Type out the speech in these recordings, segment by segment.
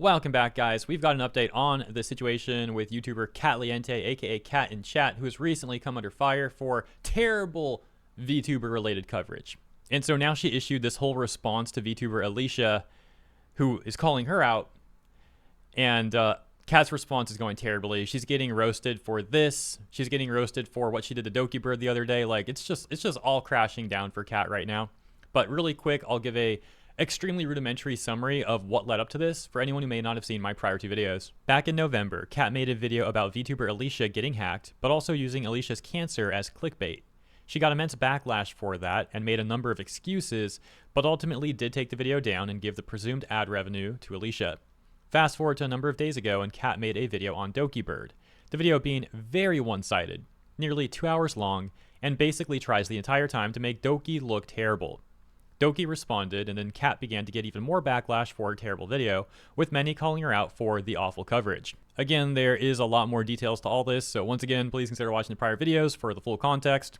Welcome back, guys. We've got an update on the situation with YouTuber Katliente, aka Cat in Chat, who has recently come under fire for terrible VTuber-related coverage. And so now she issued this whole response to VTuber Alicia, who is calling her out. And Kat's response is going terribly. She's getting roasted for this. She's getting roasted for what she did to Dokibird the other day. Like, it's just all crashing down for Kat right now. But really quick, I'll give a extremely rudimentary summary of what led up to this for anyone who may not have seen my prior two videos. Back in November, Kat made a video about VTuber Alicia getting hacked, but also using Alicia's cancer as clickbait. She got immense backlash for that and made a number of excuses, but ultimately did take the video down and give the presumed ad revenue to Alicia. Fast forward to a number of days ago, and Kat made a video on Dokibird. The video being very one-sided, nearly 2 hours long, and basically tries the entire time to make Doki look terrible. Doki responded, and then Kat began to get even more backlash for her terrible video, with many calling her out for the awful coverage. Again, there is a lot more details to all this, so once again, please consider watching the prior videos for the full context.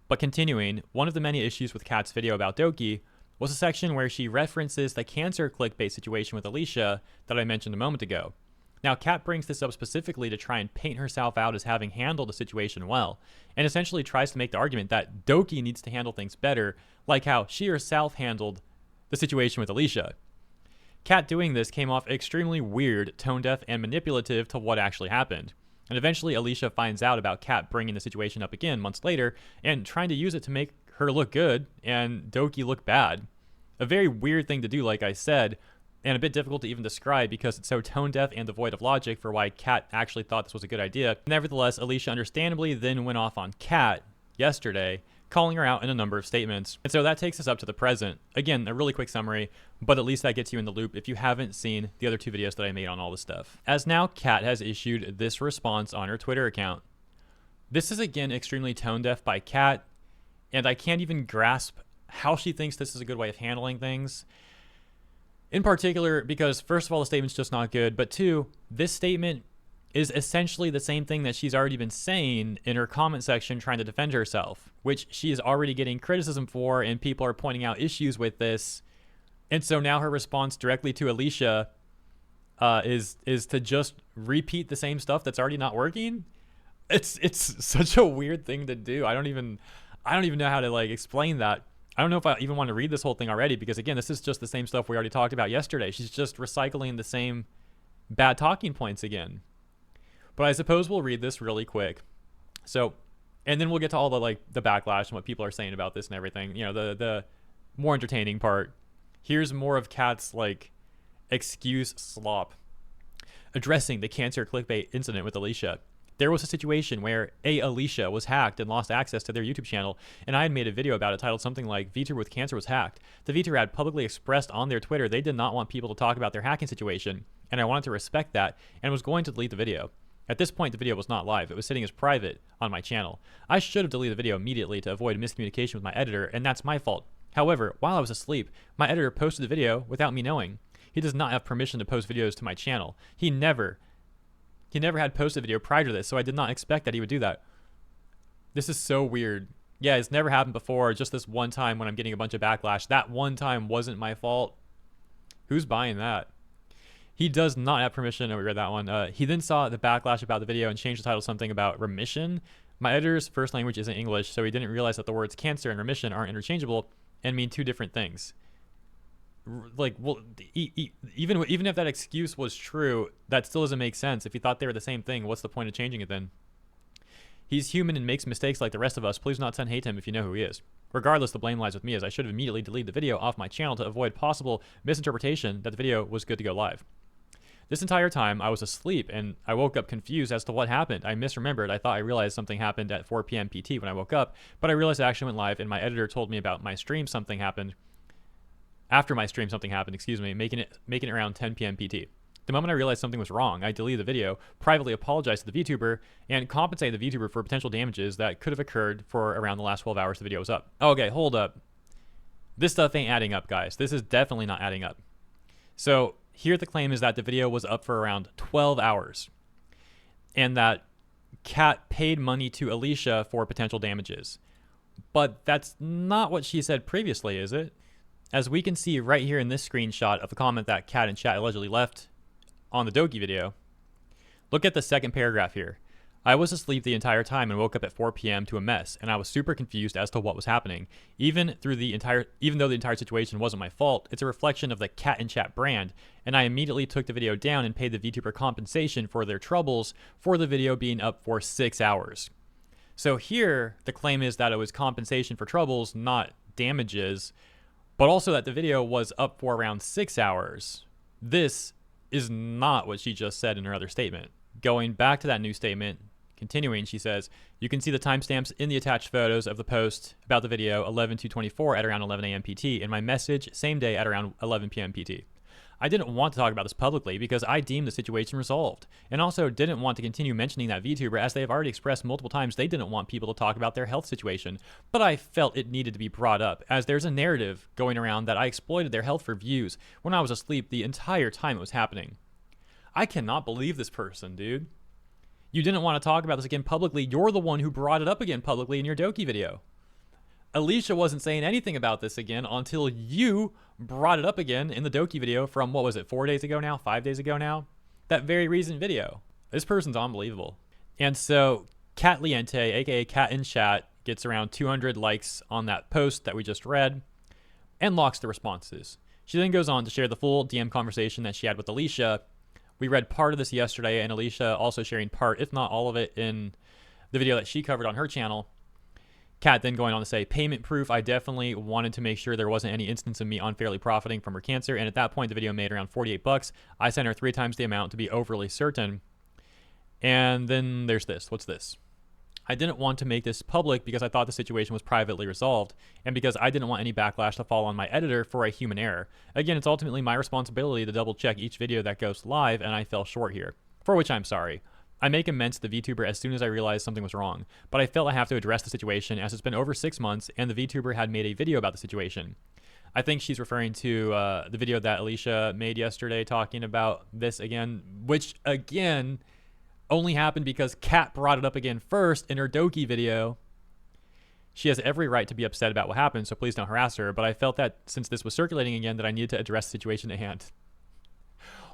But continuing, one of the many issues with Kat's video about Doki was a section where she references the cancer clickbait situation with Alicia that I mentioned a moment ago. Now, Kat brings this up specifically to try and paint herself out as having handled the situation well, and essentially tries to make the argument that Doki needs to handle things better, like how she herself handled the situation with Alicia. Kat doing this came off extremely weird, tone-deaf, and manipulative to what actually happened. And eventually, Alicia finds out about Kat bringing the situation up again months later, and trying to use it to make her look good and Doki look bad. A very weird thing to do, like I said, and a bit difficult to even describe because it's so tone-deaf and devoid of logic for why Kat actually thought this was a good idea. Nevertheless, Alicia understandably then went off on Kat yesterday, calling her out in a number of statements. And so that takes us up to the present. Again, a really quick summary, but at least that gets you in the loop if you haven't seen the other two videos that I made on all this stuff. As now, Kat has issued this response on her Twitter account. This is again extremely tone-deaf by Kat, and I can't even grasp how she thinks this is a good way of handling things. In particular, because first of all, the statement's just not good, but two, this statement is essentially the same thing that she's already been saying in her comment section trying to defend herself, which she is already getting criticism for, and people are pointing out issues with this. And so now her response directly to Alicia is to just repeat the same stuff that's already not working. It's such a weird thing to do. I don't even know how to like explain that. I don't know if I even want to read this whole thing already because, again, this is just the same stuff we already talked about yesterday. She's just recycling the same bad talking points again. But I suppose we'll read this really quick. So, and then we'll get to all the backlash and what people are saying about this and everything. You know, the more entertaining part. Here's more of Kat's, excuse slop. Addressing the cancer clickbait incident with Alicia. There was a situation where Alicia was hacked and lost access to their YouTube channel, and I had made a video about it titled something like VTuber with cancer was hacked. The VTuber had publicly expressed on their Twitter they did not want people to talk about their hacking situation, and I wanted to respect that and was going to delete the video. At this point, the video was not live. It was sitting as private on my channel. I should have deleted the video immediately to avoid miscommunication with my editor, and that's my fault. However, while I was asleep, my editor posted the video without me knowing. He does not have permission to post videos to my channel. He never had posted a video prior to this, so I did not expect that he would do that. This is so weird. Yeah, it's never happened before, just this one time when I'm getting a bunch of backlash. That one time wasn't my fault. Who's buying that? He does not have permission. No, we read that one. He then saw the backlash about the video and changed the title to something about remission. My editor's first language isn't English, so he didn't realize that the words cancer and remission aren't interchangeable and mean two different things. Well, even if that excuse was true, that still doesn't make sense. If he thought they were the same thing, what's the point of changing it then? He's human and makes mistakes like the rest of us. Please do not send hate to him if you know who he is. Regardless, the blame lies with me, as I should have immediately deleted the video off my channel to avoid possible misinterpretation that the video was good to go live. This entire time, I was asleep, and I woke up confused as to what happened. I misremembered. I thought I realized something happened at 4 p.m. PT when I woke up, but I realized it actually went live, and my editor told me about my stream something happened. After my stream, something happened, making it around 10 p.m. PT. The moment I realized something was wrong, I deleted the video, privately apologized to the VTuber, and compensated the VTuber for potential damages that could have occurred for around the last 12 hours the video was up. Okay, hold up. This stuff ain't adding up, guys. This is definitely not adding up. So here the claim is that the video was up for around 12 hours, and that Kat paid money to Alicia for potential damages. But that's not what she said previously, is it? As we can see right here in this screenshot of a comment that Cat in Chat allegedly left on the Doki video. Look at the second paragraph here. I was asleep the entire time and woke up at 4 p.m. to a mess, and I was super confused as to what was happening. Even though the entire situation wasn't my fault, it's a reflection of the Cat in Chat brand, and I immediately took the video down and paid the VTuber compensation for their troubles for the video being up for 6 hours. So here, the claim is that it was compensation for troubles, not damages, but also that the video was up for around 6 hours. This is not what she just said in her other statement. Going back to that new statement, continuing, she says, you can see the timestamps in the attached photos of the post about the video 11/2/24 at around 11 a.m. PT and my message same day at around 11 p.m. PT. I didn't want to talk about this publicly because I deemed the situation resolved, and also didn't want to continue mentioning that VTuber as they have already expressed multiple times they didn't want people to talk about their health situation, but I felt it needed to be brought up as there's a narrative going around that I exploited their health for views when I was asleep the entire time it was happening. I cannot believe this person, dude. You didn't want to talk about this again publicly. You're the one who brought it up again publicly in your Doki video. Alicia wasn't saying anything about this again until you brought it up again in the Doki video from, what was it, 4 days ago now? 5 days ago now? That very recent video. This person's unbelievable. And so Katliente, aka Cat in Chat, gets around 200 likes on that post that we just read and locks the responses. She then goes on to share the full DM conversation that she had with Alicia. We read part of this yesterday, and Alicia also sharing part, if not all of it, in the video that she covered on her channel. Kat then going on to say, payment proof, I definitely wanted to make sure there wasn't any instance of me unfairly profiting from her cancer, and at that point the video made around 48 bucks. I sent her 3 times the amount to be overly certain. And then there's this. What's this? I didn't want to make this public because I thought the situation was privately resolved, and because I didn't want any backlash to fall on my editor for a human error. Again, it's ultimately my responsibility to double check each video that goes live, and I fell short here, for which I'm sorry. I make amends to the VTuber as soon as I realized something was wrong, but I felt I have to address the situation as it's been over 6 months and the VTuber had made a video about the situation. I think she's referring to the video that Alicia made yesterday talking about this again, which again only happened because Kat brought it up again first in her Doki video. She has every right to be upset about what happened, so please don't harass her, but I felt that since this was circulating again that I needed to address the situation at hand.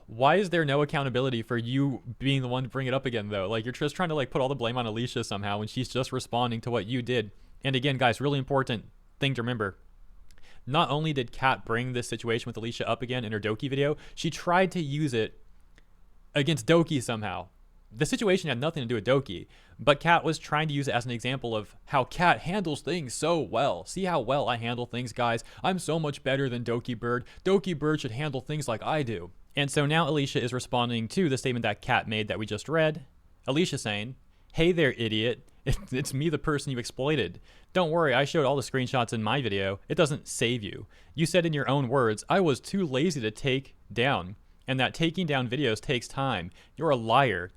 Why is there no accountability for you being the one to bring it up again, though? Like, you're just trying to, like, put all the blame on Alicia somehow when she's just responding to what you did. And again, guys, really important thing to remember. Not only did Kat bring this situation with Alicia up again in her Doki video, she tried to use it against Doki somehow. The situation had nothing to do with Doki, but Kat was trying to use it as an example of how Kat handles things so well. See how well I handle things, guys? I'm so much better than Dokibird. Dokibird should handle things like I do. And so now Alicia is responding to the statement that Kat made that we just read. Alicia saying, hey there, idiot. It's me, the person you exploited. Don't worry, I showed all the screenshots in my video. It doesn't save you. You said in your own words, I was too lazy to take down, and that taking down videos takes time. You're a liar.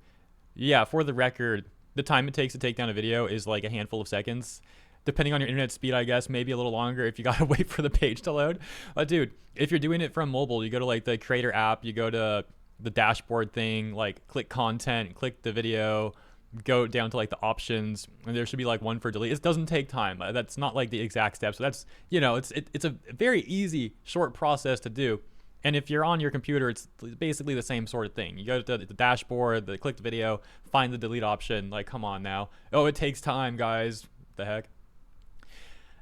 Yeah, for the record, the time it takes to take down a video is like a handful of seconds. Depending on your internet speed, I guess, maybe a little longer if you gotta wait for the page to load. Dude, if you're doing it from mobile, you go to like the creator app, you go to the dashboard thing, like click content, click the video, go down to like the options, and there should be like one for delete. It doesn't take time. That's not like the exact steps. So that's, you know, it's a very easy, short process to do. And if you're on your computer, it's basically the same sort of thing. You go to the dashboard, click the video, find the delete option. Like, come on now. Oh, it takes time, guys. What the heck?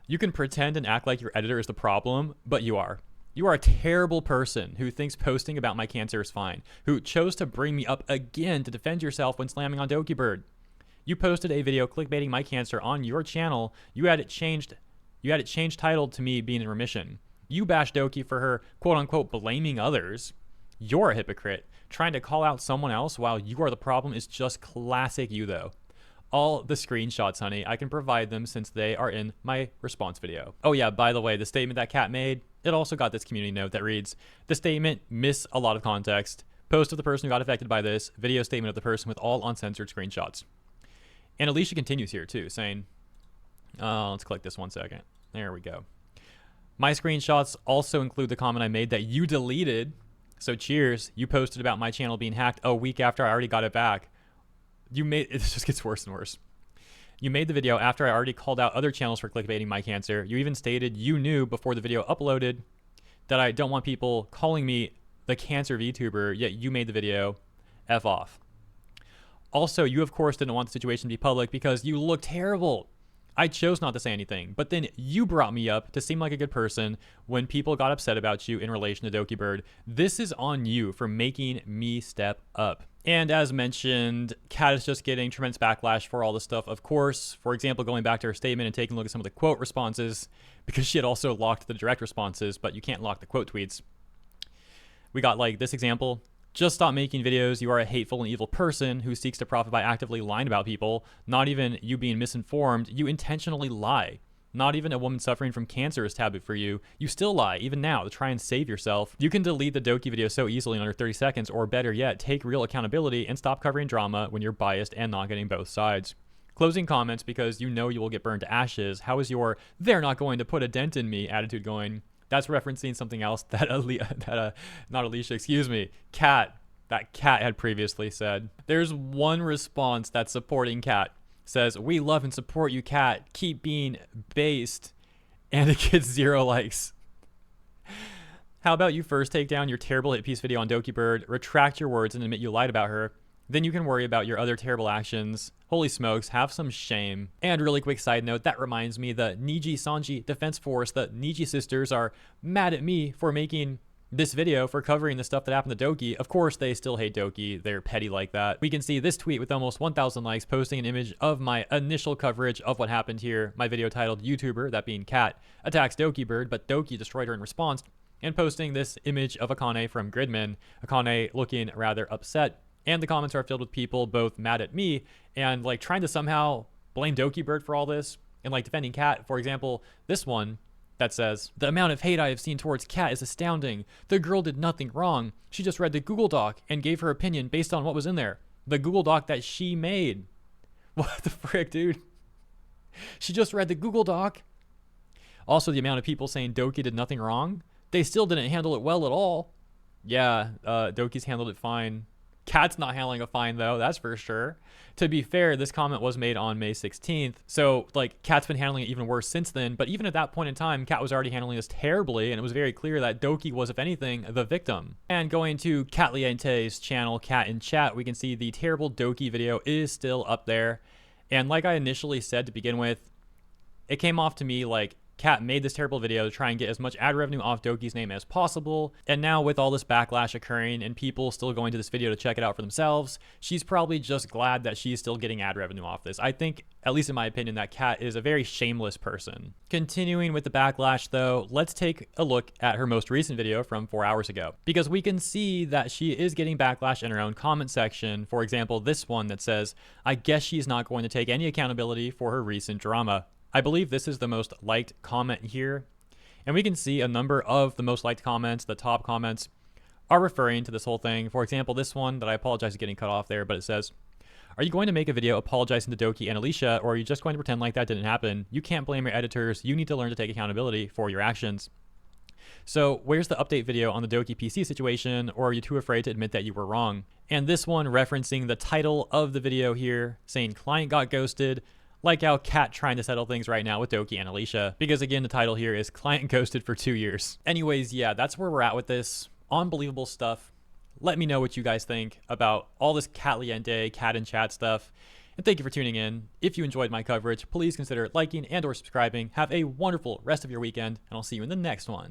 You can pretend and act like your editor is the problem, but you are. You are a terrible person who thinks posting about my cancer is fine, who chose to bring me up again to defend yourself when slamming on Dokibird. You posted a video clickbaiting my cancer on your channel. You had it changed titled to me being in remission. You bashed Doki for her, quote-unquote, blaming others. You're a hypocrite. Trying to call out someone else while you are the problem is just classic you, though. All the screenshots, honey, I can provide them since they are in my response video. Oh yeah, by the way, the statement that Kat made, it also got this community note that reads, the statement miss a lot of context. Post of the person who got affected by this, video statement of the person with all uncensored screenshots. And Alicia continues here too, saying, let's click this 1 second. There we go. My screenshots also include the comment I made that you deleted. So cheers, you posted about my channel being hacked a week after I already got it back. It just gets worse and worse. You made the video after I already called out other channels for clickbaiting my cancer. You even stated you knew before the video uploaded that I don't want people calling me the cancer VTuber, yet you made the video. F off. Also, you of course didn't want the situation to be public because you look terrible. I chose not to say anything, but then you brought me up to seem like a good person when people got upset about you in relation to Dokibird. This is on you for making me step up. And as mentioned, Kat is just getting tremendous backlash for all this stuff. Of course, for example, going back to her statement and taking a look at some of the quote responses, because she had also locked the direct responses, but you can't lock the quote tweets. We got like this example. Just stop making videos. You are a hateful and evil person who seeks to profit by actively lying about people. Not even you being misinformed. You intentionally lie. Not even a woman suffering from cancer is taboo for you. You still lie, even now, to try and save yourself. You can delete the Doki video so easily in under 30 seconds, or better yet, take real accountability and stop covering drama when you're biased and not getting both sides. Closing comments because you know you will get burned to ashes. How is your "they're not going to put a dent in me" attitude going? That's referencing something else that not Alicia, excuse me, Kat had previously said. There's one response that's supporting Kat. Says, "We love and support you, Kat. Keep being based." And it gets 0 likes. How about you first take down your terrible hit piece video on Dokibird, retract your words and admit you lied about her. Then you can worry about your other terrible actions. Holy smokes, have some shame. And really quick side note, that reminds me, the Niji Sanji Defense Force, the Niji sisters, are mad at me for making this video, for covering the stuff that happened to Doki. Of course, they still hate Doki. They're petty like that. We can see this tweet with almost 1,000 likes posting an image of my initial coverage of what happened here. My video titled "YouTuber," that being Kat, attacks Dokibird, but Doki destroyed her in response. And posting this image of Akane from Gridman. Akane looking rather upset. And the comments are filled with people both mad at me and like trying to somehow blame Dokibird for all this and like defending Kat. For example, this one that says, "The amount of hate I have seen towards Kat is astounding. The girl did nothing wrong. She just read the Google Doc and gave her opinion based on what was in there." The Google Doc that she made. What the frick, dude? She just read the Google Doc. Also, the amount of people saying Doki did nothing wrong. They still didn't handle it well at all. Yeah, Doki's handled it fine. Kat's not handling a fine though, that's for sure. To be fair, this comment was made on May 16th. So like Kat's been handling it even worse since then. But even at that point in time, Kat was already handling this terribly. And it was very clear that Doki was, if anything, the victim. And going to Katliente's channel, Kat in Chat, we can see the terrible Doki video is still up there. And like I initially said to begin with, it came off to me like Kat made this terrible video to try and get as much ad revenue off Doki's name as possible. And now with all this backlash occurring and people still going to this video to check it out for themselves, she's probably just glad that she's still getting ad revenue off this. I think, at least in my opinion, that Kat is a very shameless person. Continuing with the backlash though, let's take a look at her most recent video from 4 hours ago, because we can see that she is getting backlash in her own comment section. For example, this one that says, "I guess she's not going to take any accountability for her recent drama." I believe this is the most liked comment here. And we can see a number of the most liked comments, the top comments, are referring to this whole thing. For example, this one that I apologize for getting cut off there, but it says, "Are you going to make a video apologizing to Doki and Alicia, or are you just going to pretend like that didn't happen? You can't blame your editors. You need to learn to take accountability for your actions." So where's the update video on the Doki PC situation, or are you too afraid to admit that you were wrong? And this one referencing the title of the video here, saying "Client got ghosted." Like how Kat trying to settle things right now with Doki and Alicia. Because again, the title here is "Client Ghosted for 2 years." Anyways, yeah, that's where we're at with this. Unbelievable stuff. Let me know what you guys think about all this Katliente, Kat in Chat stuff. And thank you for tuning in. If you enjoyed my coverage, please consider liking and or subscribing. Have a wonderful rest of your weekend, and I'll see you in the next one.